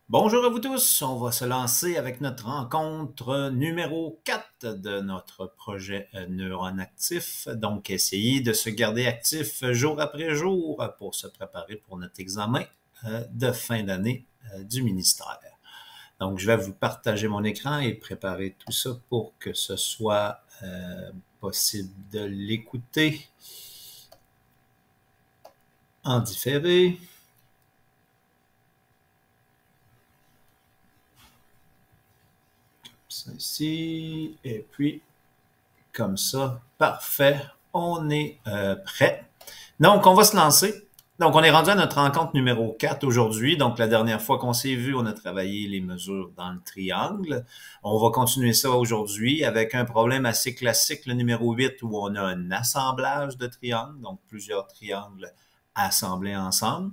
Bonjour à vous tous, on va se lancer avec notre rencontre numéro 4 de notre projet Neuron Actif. Donc, essayer de se garder actif jour après jour pour se préparer pour notre examen de fin d'année du ministère. Donc, je vais vous partager mon écran et préparer tout ça pour que ce soit possible de l'écouter en différé. Ça ici, et puis comme ça, parfait, on est prêt. Donc, on va se lancer. Donc, on est rendu à notre rencontre numéro 4 aujourd'hui. Donc, la dernière fois qu'on s'est vu, on a travaillé les mesures dans le triangle. On va continuer ça aujourd'hui avec un problème assez classique, le numéro 8, où on a un assemblage de triangles, donc plusieurs triangles assemblés ensemble.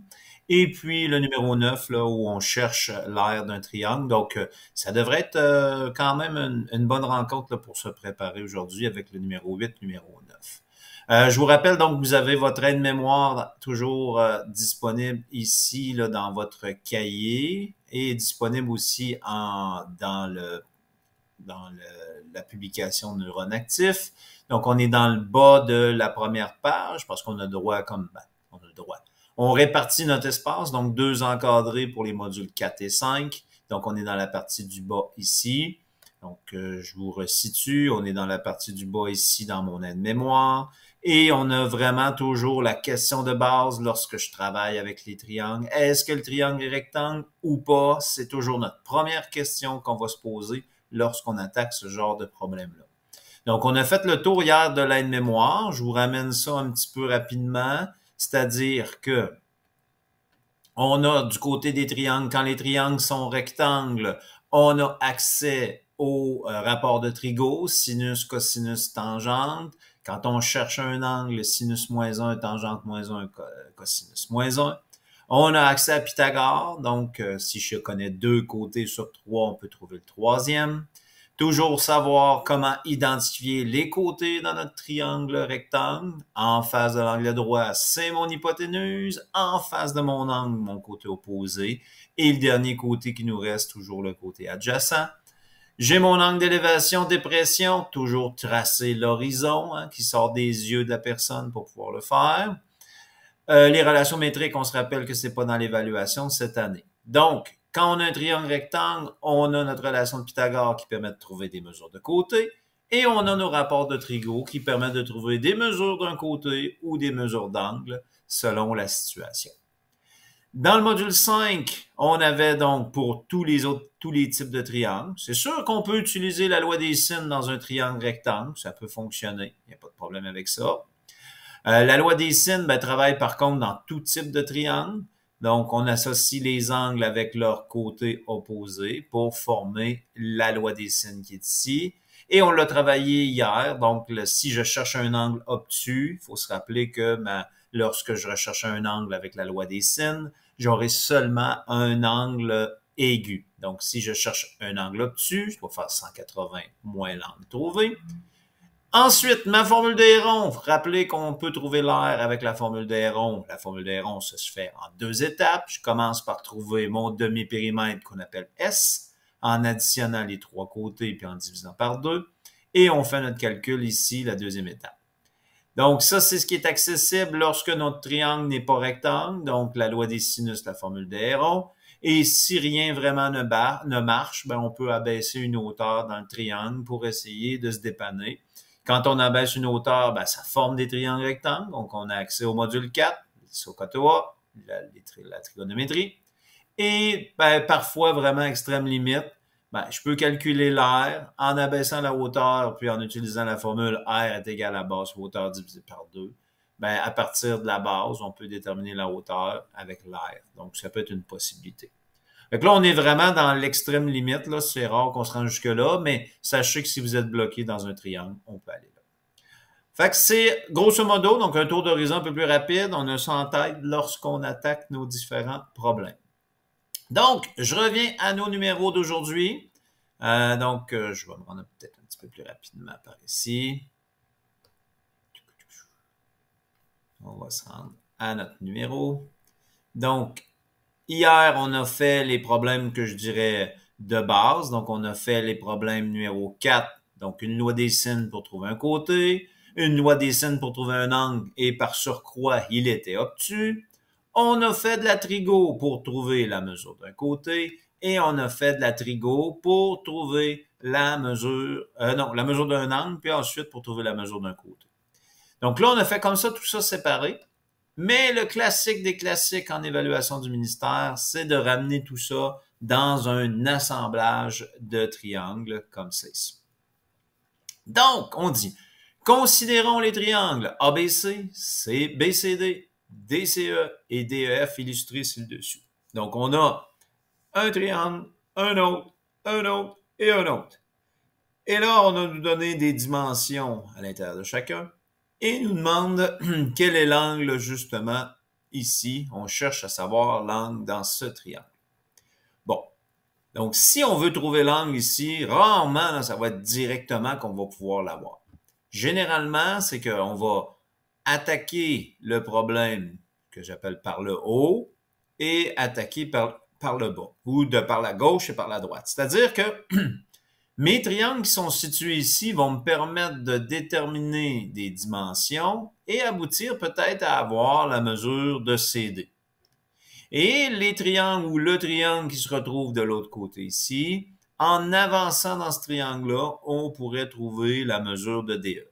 Et puis le numéro 9, là, où on cherche l'aire d'un triangle. Donc, ça devrait être quand même une bonne rencontre là, pour se préparer aujourd'hui avec le numéro 8, numéro 9. Je vous rappelle donc que vous avez votre aide-mémoire toujours disponible ici là, dans votre cahier et disponible aussi la publication Neuron Actif. Donc, on est dans le bas de la première page parce qu'on a droit on a le droit. On répartit notre espace, donc 2 encadrés pour les modules 4 et 5. Donc, on est dans la partie du bas ici. Donc, je vous resitue. On est dans la partie du bas ici dans mon aide-mémoire. Et on a vraiment toujours la question de base lorsque je travaille avec les triangles. Est-ce que le triangle est rectangle ou pas? C'est toujours notre première question qu'on va se poser lorsqu'on attaque ce genre de problème-là. Donc, on a fait le tour hier de l'aide-mémoire. Je vous ramène ça un petit peu rapidement. C'est-à-dire que on a du côté des triangles, quand les triangles sont rectangles, on a accès au rapport de Trigo, sinus, cosinus, tangente. Quand on cherche un angle, sinus moins 1, tangente moins 1, cosinus moins 1. On a accès à Pythagore, donc si je connais 2 côtés sur 3, on peut trouver le troisième. Toujours savoir comment identifier les côtés dans notre triangle rectangle. En face de l'angle droit, c'est mon hypoténuse. En face de mon angle, mon côté opposé. Et le dernier côté qui nous reste, toujours le côté adjacent. J'ai mon angle d'élévation, dépression, toujours tracer l'horizon hein, qui sort des yeux de la personne pour pouvoir le faire. Les relations métriques, on se rappelle que c'est pas dans l'évaluation de cette année. Donc, quand on a un triangle rectangle, on a notre relation de Pythagore qui permet de trouver des mesures de côté et on a nos rapports de Trigo qui permettent de trouver des mesures d'un côté ou des mesures d'angle selon la situation. Dans le module 5, on avait donc pour tous les types de triangles. C'est sûr qu'on peut utiliser la loi des sines dans un triangle rectangle, ça peut fonctionner, il n'y a pas de problème avec ça. La loi des sines travaille par contre dans tout type de triangle. Donc, on associe les angles avec leurs côtés opposés pour former la loi des sines qui est ici. Et on l'a travaillé hier. Donc, si je cherche un angle obtus, il faut se rappeler que lorsque je recherche un angle avec la loi des sines, j'aurai seulement un angle aigu. Donc, si je cherche un angle obtus, je vais faire 180 moins l'angle trouvé. Ensuite, ma formule d'Héron. Rappelez qu'on peut trouver l'air avec la formule d'Héron. La formule d'Héron, ça se fait en 2 étapes. Je commence par trouver mon demi-périmètre qu'on appelle S, en additionnant les 3 côtés puis en divisant par 2. Et on fait notre calcul ici, la deuxième étape. Donc, ça, c'est ce qui est accessible lorsque notre triangle n'est pas rectangle. Donc, la loi des sinus, la formule d'Héron. Et si rien vraiment ne marche, on peut abaisser une hauteur dans le triangle pour essayer de se dépanner. Quand on abaisse une hauteur, ça forme des triangles rectangles. Donc, on a accès au module 4, SOHCAHTOA, la trigonométrie. Et parfois, vraiment extrême limite, je peux calculer l'air en abaissant la hauteur, puis en utilisant la formule R est égal à base hauteur divisé par 2. À partir de la base, on peut déterminer la hauteur avec l'air. Donc, ça peut être une possibilité. Donc là, on est vraiment dans l'extrême limite. Là, c'est rare qu'on se rende jusque-là, mais sachez que si vous êtes bloqué dans un triangle, on peut aller là. Fait que c'est grosso modo, donc un tour d'horizon un peu plus rapide. On a ça en tête lorsqu'on attaque nos différents problèmes. Donc, je reviens à nos numéros d'aujourd'hui. Je vais me rendre peut-être un petit peu plus rapidement par ici. On va se rendre à notre numéro. Donc, Hier, on a fait les problèmes que je dirais de base. Donc, on a fait les problèmes numéro 4. Donc, une loi des sines pour trouver un côté, une loi des sines pour trouver un angle et par surcroît, il était obtus. On a fait de la trigo pour trouver la mesure d'un côté et on a fait de la trigo pour trouver la mesure, la mesure d'un angle, puis ensuite pour trouver la mesure d'un côté. Donc là, on a fait comme ça, tout ça séparé. Mais le classique des classiques en évaluation du ministère, c'est de ramener tout ça dans un assemblage de triangles comme ceci. Donc, on dit, considérons les triangles ABC, BCD, DCE et DEF illustrés ci-dessus. Donc, on a un triangle, un autre et un autre. Et là, on a nous donné des dimensions à l'intérieur de chacun et nous demande quel est l'angle justement ici. On cherche à savoir l'angle dans ce triangle. Bon, donc si on veut trouver l'angle ici, rarement, là, ça va être directement qu'on va pouvoir l'avoir. Généralement, c'est qu'on va attaquer le problème que j'appelle par le haut et attaquer par le bas, ou par la gauche et par la droite. C'est-à-dire que mes triangles qui sont situés ici vont me permettre de déterminer des dimensions et aboutir peut-être à avoir la mesure de CD. Et les triangles ou le triangle qui se retrouve de l'autre côté ici, en avançant dans ce triangle-là, on pourrait trouver la mesure de DE.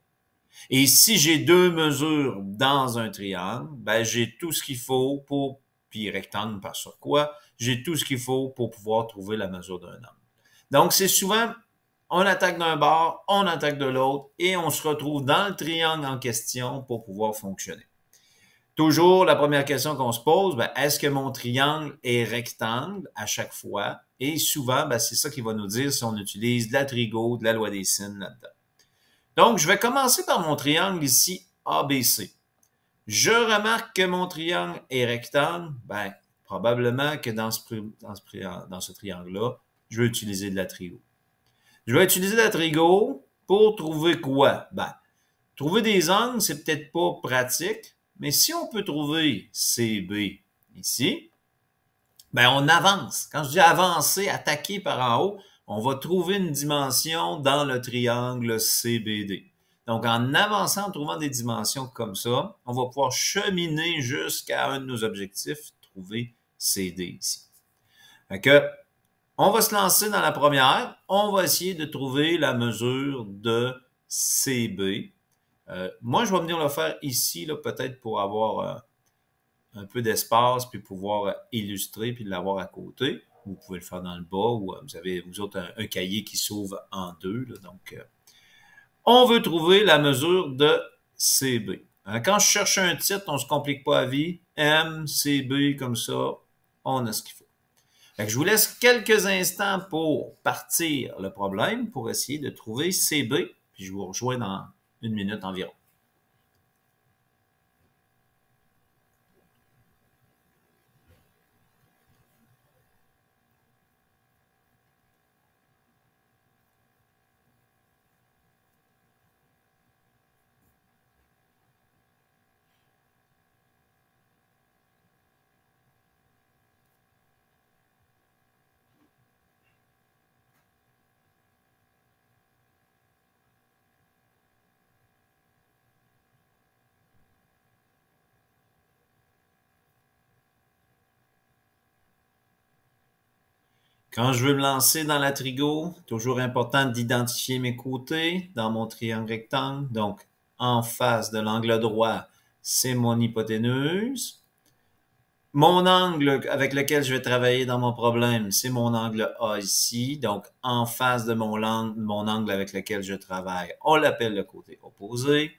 Et si j'ai deux mesures dans un triangle, ben j'ai tout ce qu'il faut pour, puis rectangle par sur quoi, j'ai tout ce qu'il faut pour pouvoir trouver la mesure d'un angle. Donc c'est souvent, on attaque d'un bord, on attaque de l'autre, et on se retrouve dans le triangle en question pour pouvoir fonctionner. Toujours, la première question qu'on se pose, ben, est-ce que mon triangle est rectangle à chaque fois? Et souvent, ben, c'est ça qui va nous dire si on utilise de la trigo, de la loi des sines là-dedans. Donc, je vais commencer par mon triangle ici, ABC. Je remarque que mon triangle est rectangle. Ben, probablement que dans ce triangle-là, je vais utiliser de la trigo. Je vais utiliser de la trigo pour trouver quoi? Ben, trouver des angles, c'est peut-être pas pratique, mais si on peut trouver CB ici, ben on avance. Quand je dis avancer, attaquer par en haut, on va trouver une dimension dans le triangle CBD. Donc, en avançant, en trouvant des dimensions comme ça, on va pouvoir cheminer jusqu'à un de nos objectifs, trouver CD ici. Fait que, on va se lancer dans la première. On va essayer de trouver la mesure de CB. Moi, je vais venir le faire ici, là, peut-être pour avoir un peu d'espace, puis pouvoir illustrer, puis l'avoir à côté. Vous pouvez le faire dans le bas, ou vous avez, vous autres, un cahier qui s'ouvre en deux. Là, donc, on veut trouver la mesure de CB. Quand je cherche un titre, on ne se complique pas la vie. M, CB, comme ça, on a ce qu'il faut. Fait que je vous laisse quelques instants pour partir le problème, pour essayer de trouver CB, puis je vous rejoins dans une minute environ. Quand je veux me lancer dans la trigo, toujours important d'identifier mes côtés dans mon triangle rectangle. Donc, en face de l'angle droit, c'est mon hypoténuse. Mon angle avec lequel je vais travailler dans mon problème, c'est mon angle A ici. Donc, en face de mon angle avec lequel je travaille, on l'appelle le côté opposé.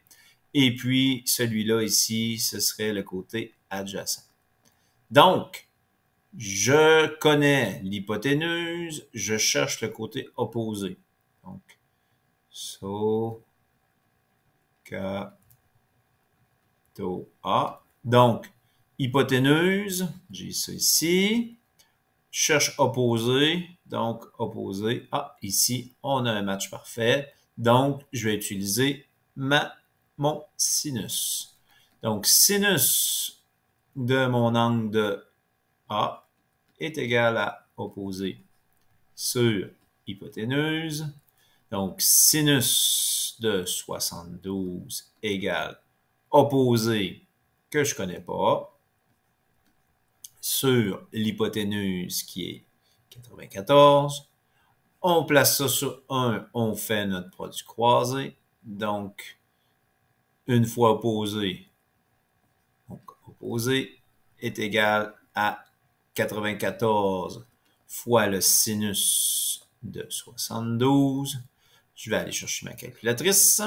Et puis, celui-là ici, ce serait le côté adjacent. Donc, je connais l'hypoténuse, je cherche le côté opposé. Donc, A. Donc, hypoténuse, j'ai ça ici. Je cherche opposé, donc opposé. Ah, ici, on a un match parfait. Donc, je vais utiliser mon sinus. Donc, sinus de mon angle de A est égal à opposé sur hypoténuse. Donc, sinus de 72 égale opposé que je ne connais pas sur l'hypoténuse qui est 94. On place ça sur 1, on fait notre produit croisé. Donc, une fois opposé, donc opposé est égal à 94 fois le sinus de 72. Je vais aller chercher ma calculatrice.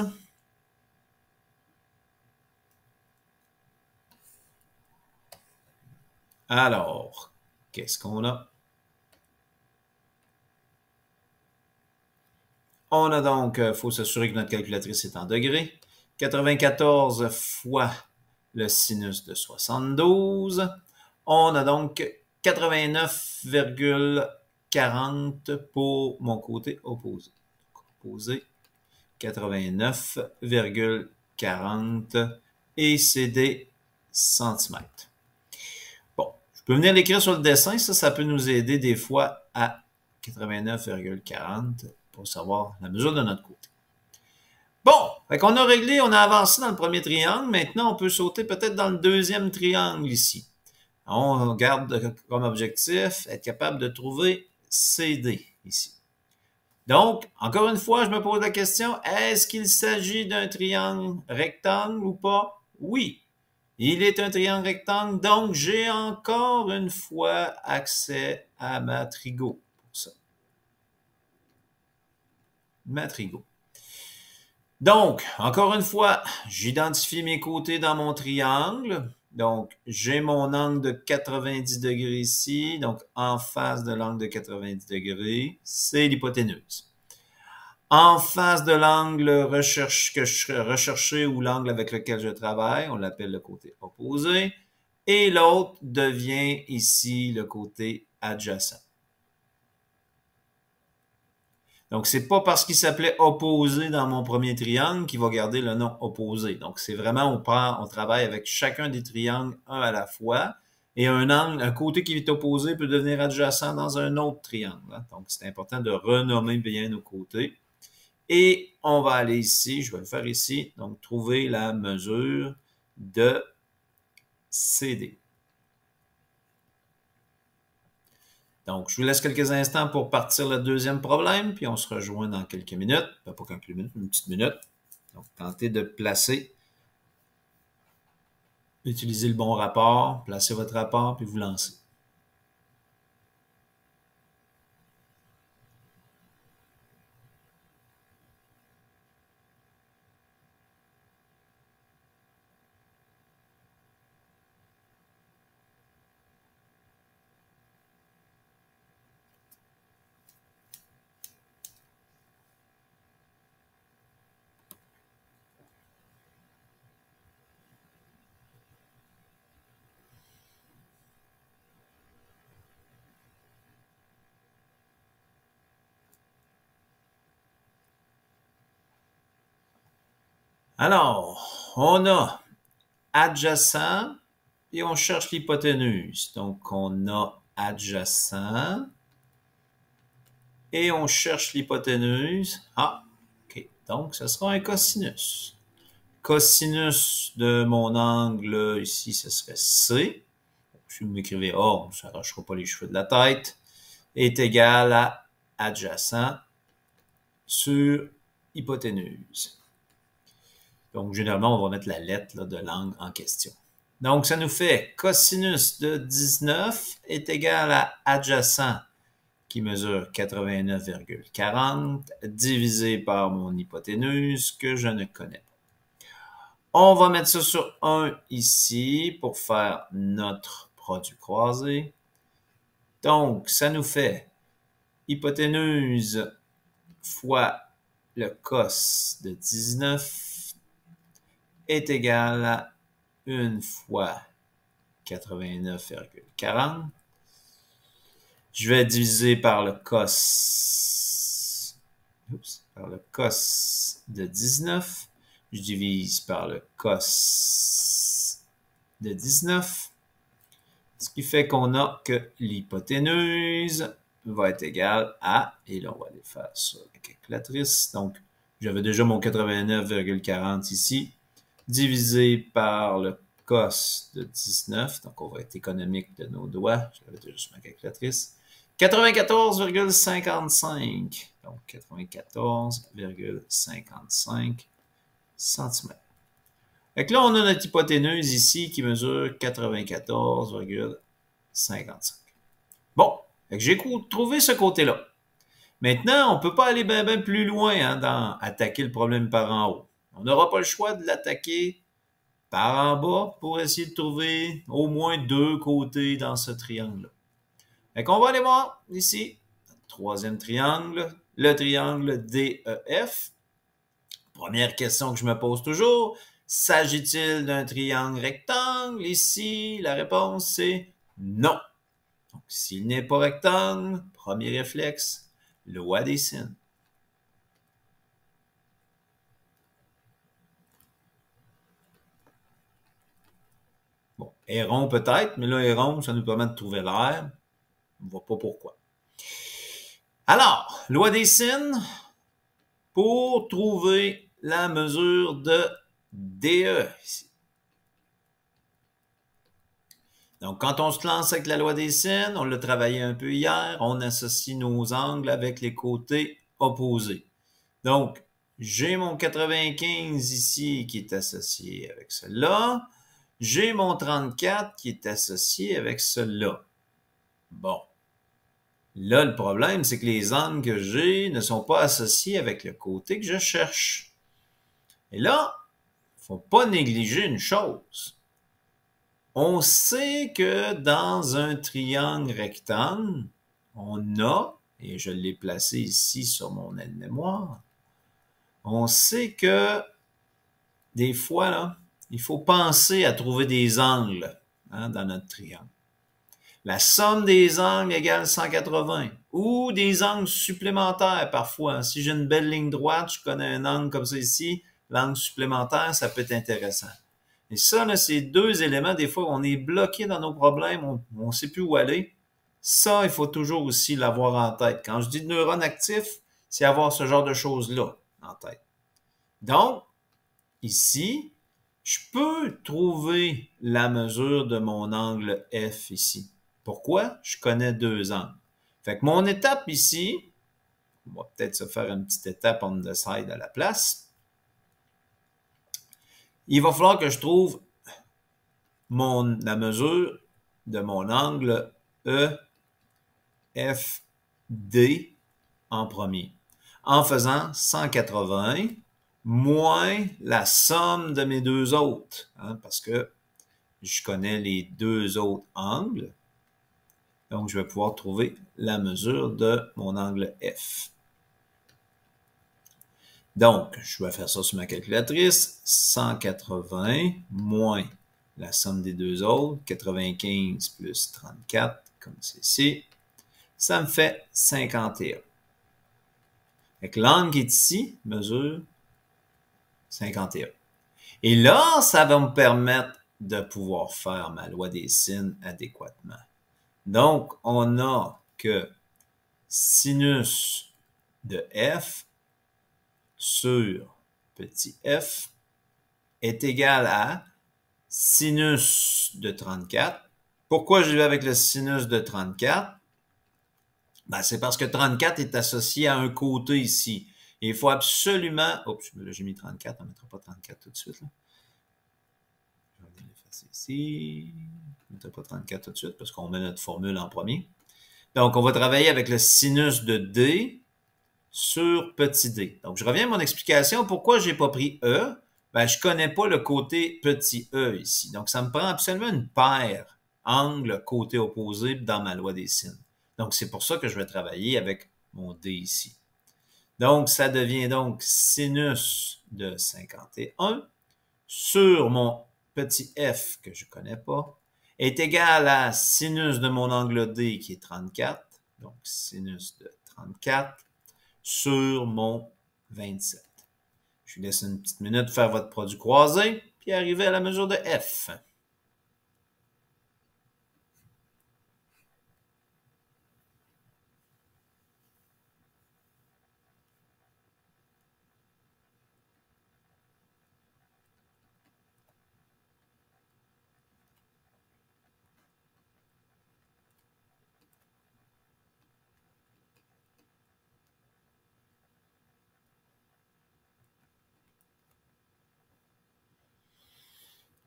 Alors, qu'est-ce qu'on a? On a donc, il faut s'assurer que notre calculatrice est en degrés. 94 fois le sinus de 72. On a donc 89,40 pour mon côté opposé. Opposé, 89,40 et c'est des centimètres. Bon, je peux venir l'écrire sur le dessin. Ça peut nous aider des fois à 89,40 pour savoir la mesure de notre côté. Bon, fait qu'on a réglé, on a avancé dans le premier triangle. Maintenant, on peut sauter peut-être dans le deuxième triangle ici. On garde comme objectif être capable de trouver CD ici. Donc, encore une fois, je me pose la question, est-ce qu'il s'agit d'un triangle rectangle ou pas? Oui, il est un triangle rectangle, donc j'ai encore une fois accès à ma trigo pour ça. Ma trigo. Donc, encore une fois, j'identifie mes côtés dans mon triangle. Donc, j'ai mon angle de 90 degrés ici. Donc, en face de l'angle de 90 degrés, c'est l'hypoténuse. En face de l'angle que je recherché ou l'angle avec lequel je travaille, on l'appelle le côté opposé. Et l'autre devient ici le côté adjacent. Donc, c'est pas parce qu'il s'appelait opposé dans mon premier triangle qu'il va garder le nom opposé. Donc, c'est vraiment, on travaille avec chacun des triangles un à la fois. Et un côté qui est opposé peut devenir adjacent dans un autre triangle. Donc, c'est important de renommer bien nos côtés. Et on va aller ici, je vais le faire ici, donc trouver la mesure de CD. Donc, je vous laisse quelques instants pour partir le deuxième problème, puis on se rejoint dans quelques minutes. Pas quelques minutes, une petite minute. Donc, tentez de placer, utilisez le bon rapport, placez votre rapport, puis vous lancez. Alors, on a adjacent et on cherche l'hypoténuse. Donc, on a adjacent et on cherche l'hypoténuse. Ah, OK. Donc, ce sera un cosinus. Cosinus de mon angle ici, ce serait C. Si vous m'écrivez A, on ne s'arrachera pas les cheveux de la tête. Est égal à adjacent sur hypoténuse. Donc, généralement, on va mettre la lettre là, de l'angle en question. Donc, ça nous fait cosinus de 19 est égal à adjacent qui mesure 89,40 divisé par mon hypoténuse que je ne connais pas. On va mettre ça sur 1 ici pour faire notre produit croisé. Donc, ça nous fait hypoténuse fois le cos de 19 est égal à 1 fois 89,40. Je vais diviser par le cos. Par le cos de 19. Je divise par le cos de 19. Ce qui fait qu'on a que l'hypoténuse va être égale à, et là on va aller faire sur la calculatrice, donc j'avais déjà mon 89,40 ici, divisé par le cos de 19, donc on va être économique de nos doigts, j'avais déjà sur ma calculatrice, 94,55, donc 94,55 cm. Fait que là, on a notre hypoténuse ici qui mesure 94,55. Bon, j'ai trouvé ce côté-là. Maintenant, on ne peut pas aller bien plus loin dans attaquer le problème par en haut. On n'aura pas le choix de l'attaquer par en bas pour essayer de trouver au moins deux côtés dans ce triangle-là. Fait qu'on va aller voir ici, troisième triangle, le triangle DEF. Première question que je me pose toujours, s'agit-il d'un triangle rectangle? Ici, la réponse c'est non. Donc, s'il n'est pas rectangle, premier réflexe, loi des sines. Bon, rond peut-être, mais là, rond, ça nous permet de trouver l'air. On ne voit pas pourquoi. Alors, loi des sines, pour trouver la mesure de DE ici. Donc, quand on se lance avec la loi des sines, on l'a travaillé un peu hier, on associe nos angles avec les côtés opposés. Donc, j'ai mon 95 ici qui est associé avec celui-là. J'ai mon 34 qui est associé avec celui-là. Bon. Là, le problème, c'est que les angles que j'ai ne sont pas associés avec le côté que je cherche. Et là, il ne faut pas négliger une chose. On sait que dans un triangle rectangle, on a, et je l'ai placé ici sur mon aide-mémoire, on sait que des fois, là, il faut penser à trouver des angles dans notre triangle. La somme des angles égale 180 ou des angles supplémentaires parfois. Si j'ai une belle ligne droite, je connais un angle comme ça ici, l'angle supplémentaire, ça peut être intéressant. Et ça, là, c'est deux éléments. Des fois, on est bloqué dans nos problèmes, on ne sait plus où aller. Ça, il faut toujours aussi l'avoir en tête. Quand je dis neurone actif, c'est avoir ce genre de choses-là en tête. Donc, ici, je peux trouver la mesure de mon angle F ici. Pourquoi? Je connais deux angles. Fait que mon étape ici, on va peut-être se faire une petite étape on the side à la place. Il va falloir que je trouve la mesure de mon angle EFD en premier. En faisant 180 moins la somme de mes deux autres. Parce que je connais les deux autres angles. Donc, je vais pouvoir trouver la mesure de mon angle F. Donc, je vais faire ça sur ma calculatrice. 180 moins la somme des deux autres, 95 plus 34, comme c'est ici. Ça me fait 51. Fait l'angle qui est ici mesure 51. Et là, ça va me permettre de pouvoir faire ma loi des sines adéquatement. Donc, on a que sinus de f sur petit f est égal à sinus de 34. Pourquoi je vais avec le sinus de 34? Ben, c'est parce que 34 est associé à un côté ici. Et il faut absolument... Oups, là j'ai mis 34, on ne mettra pas 34 tout de suite. Là. Je vais l'effacer ici. On ne mettra pas 34 tout de suite parce qu'on met notre formule en premier. Donc, on va travailler avec le sinus de D sur petit d. Donc, je reviens à mon explication. Pourquoi je n'ai pas pris E? Ben, je ne connais pas le côté petit e ici. Donc, ça me prend absolument une paire angle côté opposé dans ma loi des sines. Donc, c'est pour ça que je vais travailler avec mon D ici. Donc, ça devient donc sinus de 51 sur mon petit f que je ne connais pas est égal à sinus de mon angle D qui est 34. Donc, sinus de 34 sur mon 27. Je vous laisse une petite minute faire votre produit croisé, puis arriver à la mesure de F.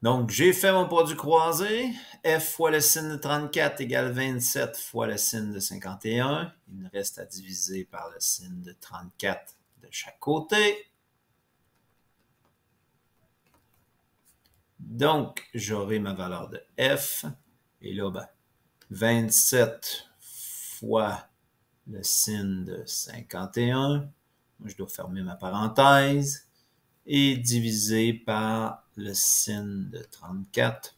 Donc, j'ai fait mon produit croisé. F fois le sin de 34 égale 27 fois le sin de 51. Il me reste à diviser par le sin de 34 de chaque côté. Donc, j'aurai ma valeur de F. Et là, ben, 27 fois le sin de 51. Je dois fermer ma parenthèse. Et divisé par le sin de 34.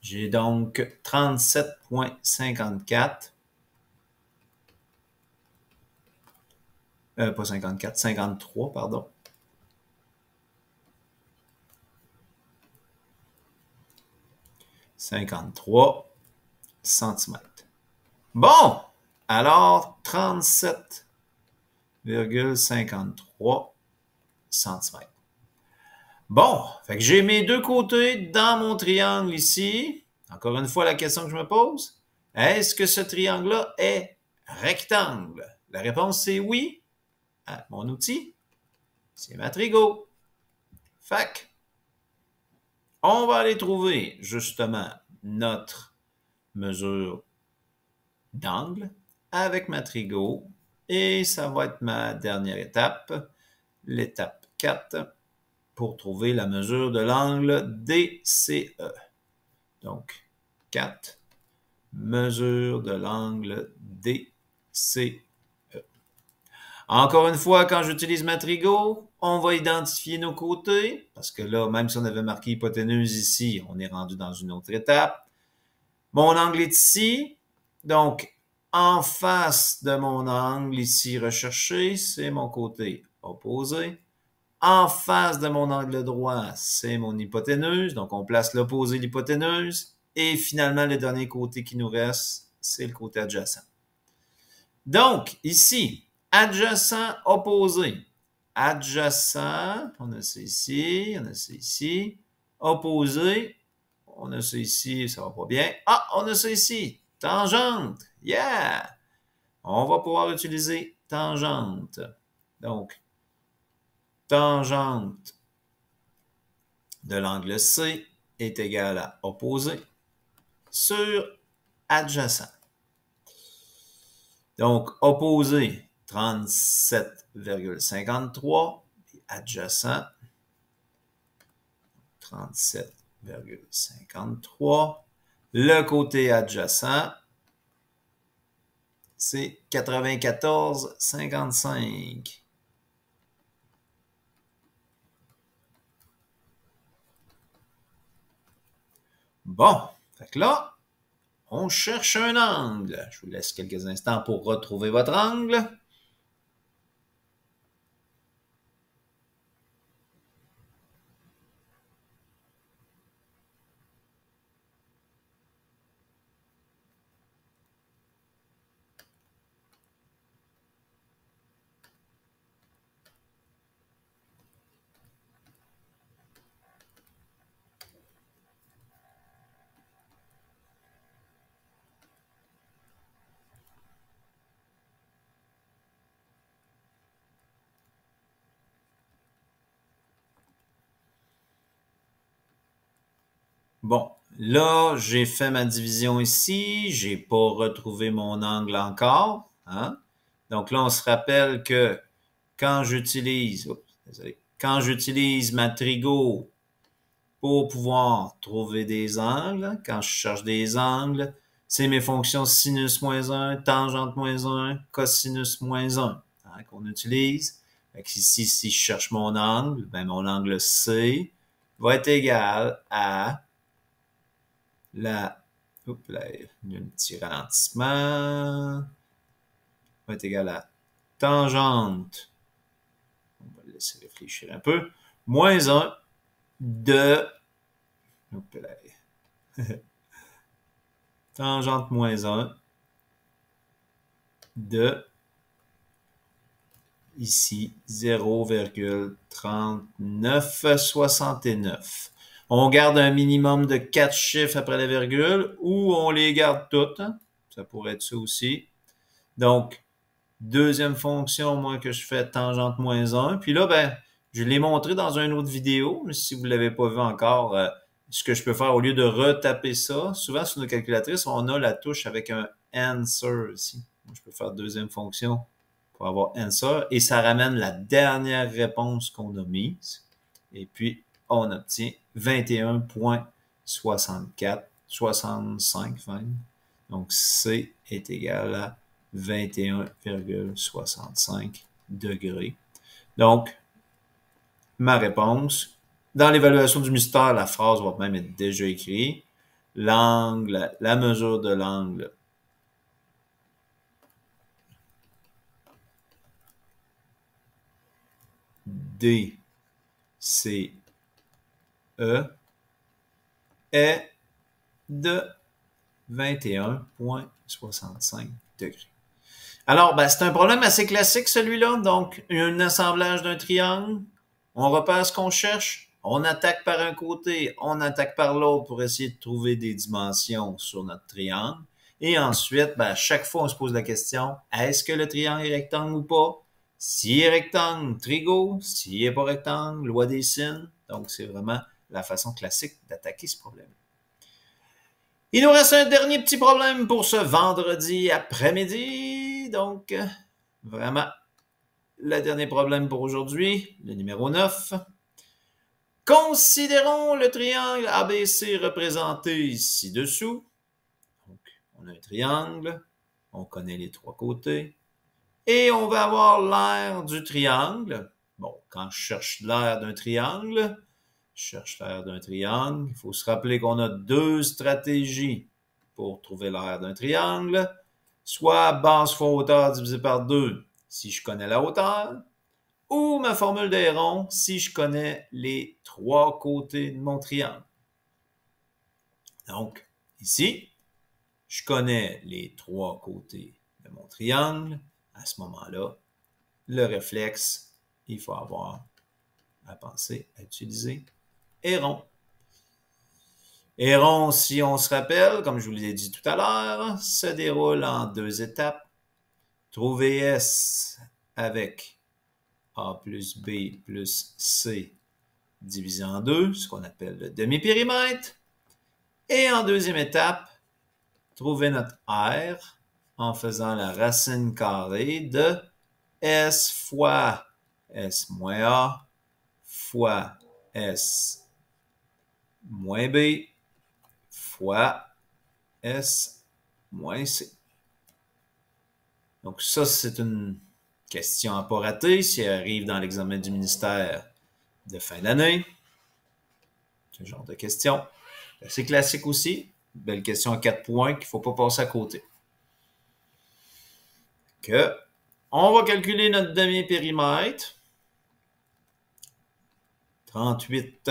J'ai donc 37,54. Pas 54, 53, pardon. « 53 centimètres. Bon! Alors, 37,53 centimètres. Bon, fait que j'ai mes deux côtés dans mon triangle ici. Encore une fois, la question que je me pose, est-ce que ce triangle-là est rectangle? La réponse, c'est oui. À mon outil, c'est Matrigo. Fait on va aller trouver justement notre mesure d'angle avec Matrigo et ça va être ma dernière étape, l'étape 4, pour trouver la mesure de l'angle DCE. Donc, 4, mesure de l'angle DCE. Encore une fois, quand j'utilise Matrigo, on va identifier nos côtés, parce que là, même si on avait marqué hypoténuse ici, on est rendu dans une autre étape. Mon angle est ici, donc en face de mon angle ici recherché, c'est mon côté opposé. En face de mon angle droit, c'est mon hypoténuse, donc on place l'opposé de l'hypoténuse. Et finalement, le dernier côté qui nous reste, c'est le côté adjacent. Donc, ici, adjacent, opposé. Adjacent, on a ça ici, on a ça ici. Opposé, on a ça ici, ça va pas bien. Ah, on a ça ici, tangente. Yeah! On va pouvoir utiliser tangente. Donc, tangente de l'angle C est égale à opposé sur adjacent. Donc, opposé, 37,53, et adjacent, 37,53. Le côté adjacent, c'est 94,55. Bon, fait que là, on cherche un angle. Je vous laisse quelques instants pour retrouver votre angle. Bon, là, j'ai fait ma division ici. J'ai pas retrouvé mon angle encore. Hein? Donc là, on se rappelle que quand j'utilise Matrigo pour pouvoir trouver des angles, quand je cherche des angles, c'est mes fonctions sinus moins 1, tangente moins 1, cosinus moins 1 hein, qu'on utilise. Fait que ici, si je cherche mon angle, ben mon angle C va être égal à oups, là, il y a un petit ralentissement, va être égal à tangente, on va le laisser réfléchir un peu, moins 1 de, oups, là, tangente moins 1 de, ici, 0,3969. On garde un minimum de 4 chiffres après la virgule ou on les garde toutes. Hein? Ça pourrait être ça aussi. Donc, deuxième fonction, moi, que je fais tangente moins 1. Puis là, ben, Je l'ai montré dans une autre vidéo, mais si vous ne l'avez pas vu encore, ce que je peux faire, au lieu de retaper ça, souvent sur nos calculatrices, on a la touche avec un answer ici. Moi, je peux faire deuxième fonction pour avoir answer, et ça ramène la dernière réponse qu'on a mise. Et puis, on obtient 21,64, 65 même. Donc, C est égal à 21,65 degrés. Donc, ma réponse, dans l'évaluation du mystère, la phrase va même être déjà écrite. L'angle, la mesure de l'angle DCE est de 21,65 degrés. Alors, c'est un problème assez classique, celui-là. Donc, un assemblage d'un triangle. On repère ce qu'on cherche. On attaque par un côté, on attaque par l'autre pour essayer de trouver des dimensions sur notre triangle. Et ensuite, à chaque fois, on se pose la question, est-ce que le triangle est rectangle ou pas? S'il est rectangle, trigo. S'il n'est pas rectangle, loi des sines. Donc, c'est vraiment la façon classique d'attaquer ce problème. Il nous reste un dernier petit problème pour ce vendredi après-midi. Donc, vraiment, le dernier problème pour aujourd'hui, le numéro 9. Considérons le triangle ABC représenté ci-dessous. Donc, on a un triangle, on connaît les trois côtés, et on va avoir l'aire du triangle. Bon, quand je cherche l'aire d'un triangle, il faut se rappeler qu'on a deux stratégies pour trouver l'aire d'un triangle, soit base fois hauteur divisé par 2 si je connais la hauteur, ou ma formule des ronds si je connais les trois côtés de mon triangle. Donc, ici, je connais les trois côtés de mon triangle. À ce moment-là, le réflexe, il faut avoir à penser à utiliser rond. Rond, si on se rappelle, comme je vous l'ai dit tout à l'heure, se déroule en deux étapes. Trouver S avec A plus B plus C divisé en 2, ce qu'on appelle le demi-périmètre. Et en deuxième étape, trouver notre R en faisant la racine carrée de S fois S moins A fois S moins B fois S moins C. Donc ça, c'est une question à pas rater si elle arrive dans l'examen du ministère de fin d'année. Ce genre de question. C'est classique aussi. Belle question à 4 points qu'il ne faut pas passer à côté. On va calculer notre demi-périmètre. 38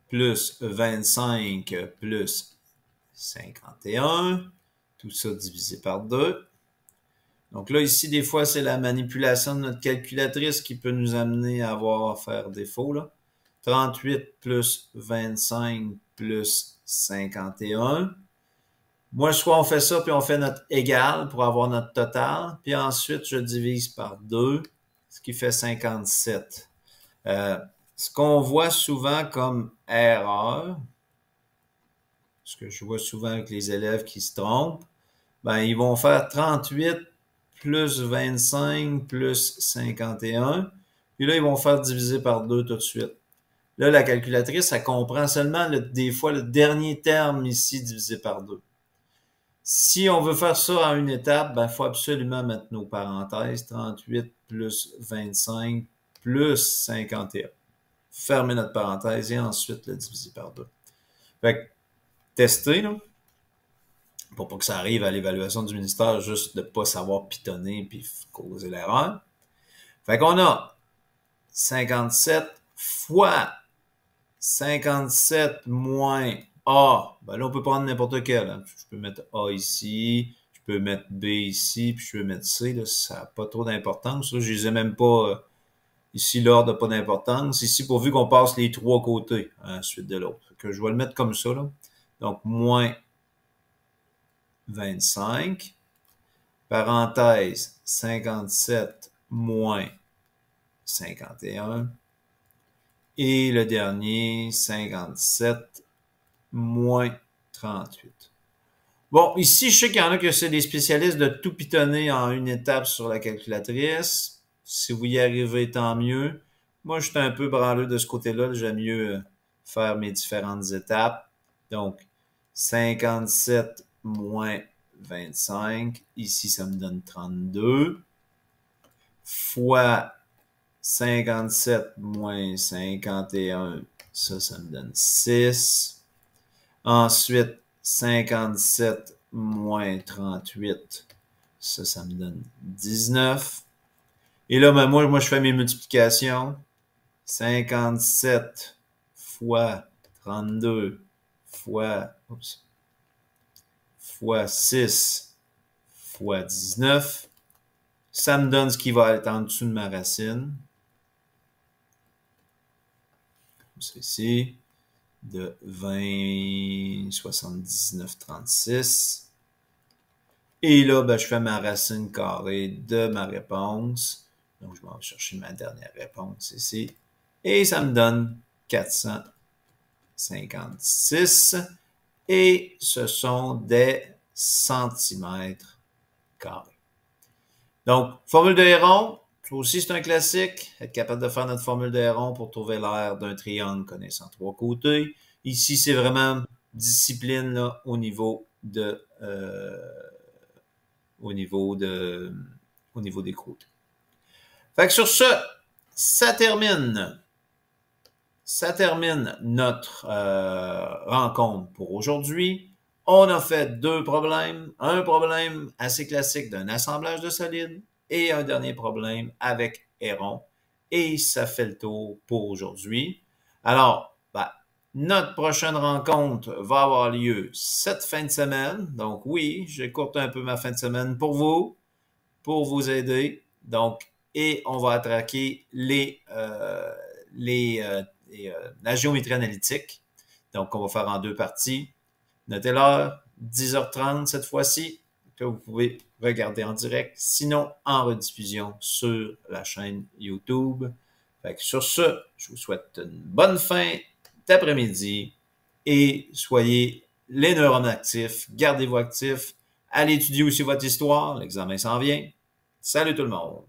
plus 25 plus 51. Tout ça divisé par 2. Donc là, ici, des fois, c'est la manipulation de notre calculatrice qui peut nous amener à faire défaut. Là. 38 plus 25 plus 51. Moi, soit on fait ça, puis on fait notre égal pour avoir notre total. Puis ensuite, je divise par 2, ce qui fait 57. Ce qu'on voit souvent comme erreur, ce que je vois souvent avec les élèves qui se trompent, ils vont faire 38 plus 25 plus 51. Puis là, ils vont faire diviser par 2 tout de suite. Là, la calculatrice, elle comprend seulement des fois le dernier terme ici divisé par 2. Si on veut faire ça en une étape, il faut absolument mettre nos parenthèses. 38 plus 25 plus 51. Fermer notre parenthèse et ensuite le diviser par 2. Fait que, tester, là, pour pas que ça arrive à l'évaluation du ministère, juste de pas savoir pitonner puis causer l'erreur. Fait qu'on a 57 fois 57 moins A. Là, on peut prendre n'importe quel. Hein. Je peux mettre A ici, je peux mettre B ici, puis je peux mettre C. Là, ça n'a pas trop d'importance. Là, je les ai même pas... ici, l'ordre n'a pas d'importance. Ici, pourvu qu'on passe les trois côtés, ensuite de l'autre. Je vais le mettre comme ça. Là. Donc, moins 25, parenthèse 57 moins 51. Et le dernier, 57 moins 38. Bon, ici, je sais qu'il y en a que c'est des spécialistes de tout pitonner en une étape sur la calculatrice. Si vous y arrivez, tant mieux. Moi, je suis un peu branleux de ce côté-là. J'aime mieux faire mes différentes étapes. Donc, 57 moins 25. Ici, ça me donne 32. Fois 57 moins 51. Ça me donne 6. Ensuite, 57 moins 38. Ça me donne 19. Et là, ben, moi, je fais mes multiplications. 57 fois 32 fois 6 fois 19. Ça me donne ce qui va être en dessous de ma racine. Comme ça ici. De 20, 79, 36. Et là, ben, je fais ma racine carrée de ma réponse. Donc, je vais chercher ma dernière réponse ici. Et ça me donne 456. Et ce sont des centimètres carrés. Donc, formule de Héron, ça aussi c'est un classique. Être capable de faire notre formule de Héron pour trouver l'aire d'un triangle connaissant trois côtés. Ici, c'est vraiment discipline là, au niveau des côtés. Fait que sur ce, ça termine notre rencontre pour aujourd'hui. On a fait deux problèmes. Un problème assez classique d'un assemblage de solides et un dernier problème avec Héron. Et ça fait le tour pour aujourd'hui. Alors, notre prochaine rencontre va avoir lieu cette fin de semaine. Donc oui, j'écourte un peu ma fin de semaine pour vous aider. Donc, et on va attaquer la géométrie analytique. Donc, on va faire en deux parties. Notez l'heure, 10h30 cette fois-ci, que vous pouvez regarder en direct, sinon en rediffusion sur la chaîne YouTube. Fait que sur ce, je vous souhaite une bonne fin d'après-midi et soyez les neurones actifs, gardez-vous actifs, allez étudier aussi votre histoire, l'examen s'en vient. Salut tout le monde!